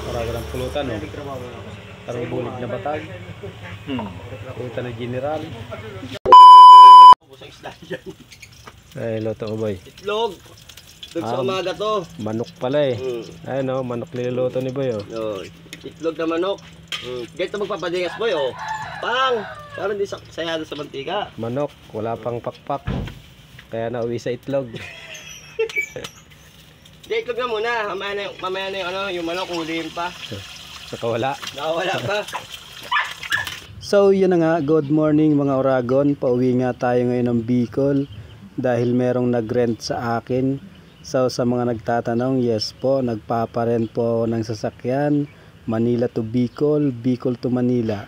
Paraga ng pulutan, no? Parang bulig na batag. Pulutan ng general. Ay, loto ko, boy. Itlog. Itlog sa umaga to. Manok pala eh. Ay, no, manok niluluto ni boy, oh. No, itlog na manok. Ganito magpapadingas, boy, oh. Pang! Parang di sayado sa mantika. Manok, wala pang pakpak. Kaya nauwi sa itlog. Di, itlog na muna. Mamaya na yung, yung manok, huliin pa. Saka wala. Nakawala pa. So yun na nga, good morning mga Oragon. Pauwi nga tayo ngayon ng Bicol dahil merong nag-rent sa akin. So sa mga nagtatanong, yes po, nagpaparent po ng sasakyan Manila to Bicol, Bicol to Manila.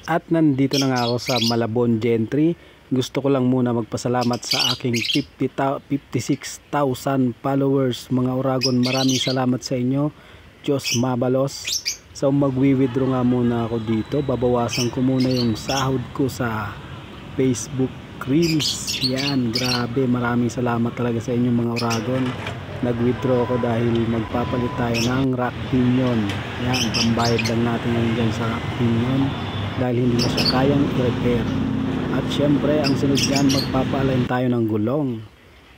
At nandito na nga ako sa Malabon Gentry. Gusto ko lang muna magpasalamat sa aking 56,000 followers mga Oragon. Maraming salamat sa inyo. Diyos mabalos. So magwi-withdraw nga muna ako dito. Babawasan ko muna yung sahod ko sa Facebook Reels. Yan, grabe. Maraming salamat talaga sa inyo mga Oragon. Nag-withdraw ako dahil magpapalit tayo ng rack pinion. Yan, pambayad lang natin yan dyan sa rack pinion dahil hindi na siya kayang i-repair. At syempre, ang sunod dyan, magpapa-align tayo ng gulong.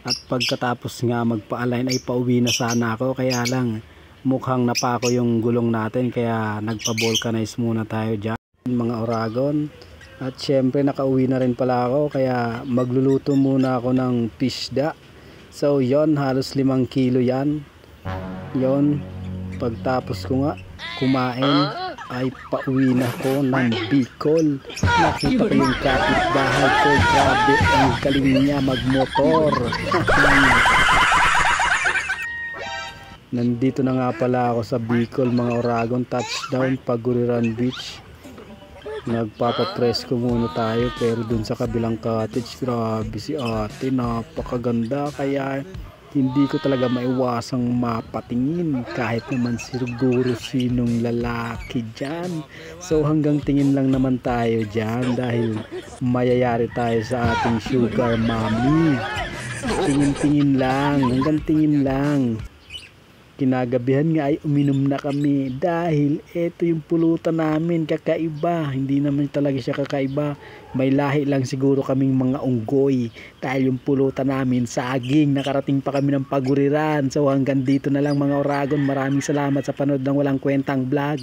At pagkatapos nga magpa-align ay pauwi na sana ako. Kaya lang, mukhang napako yung gulong natin. Kaya nagpa-vulcanize muna tayo dyan, mga Oragon. At syempre, nakauwi na rin pala ako. Kaya magluluto muna ako ng pisda. So, yon halos 5 kilo yan. Yon, pagtapos ko nga kumain ay pauwi na ko ng Bicol. Nakita ko yung kapitbahay ko, grabe ang galing niya magmotor. Nandito na nga pala ako sa Bicol mga Oragon, touchdown Paguriran Beach. Nagpapapresko muna tayo pero dun sa kabilang cottage, grabe si ate, napakaganda. Kaya hindi ko talaga maiwasang mapatingin kahit naman siguro sinong lalaki dyan. So hanggang tingin lang naman tayo dyan dahil mayayari tayo sa ating sugar mommy. Tingin-tingin lang, hanggang tingin lang. Kinagabihan nga ay uminom na kami dahil eto yung pulutan namin, kakaiba. Hindi naman talaga siya kakaiba. May lahi lang siguro kaming mga unggoy dahil yung pulutan namin saging. Nakarating pa kami ng Paguriran. So hanggang dito na lang mga Oragon. Maraming salamat sa panood ng walang kwentang vlog.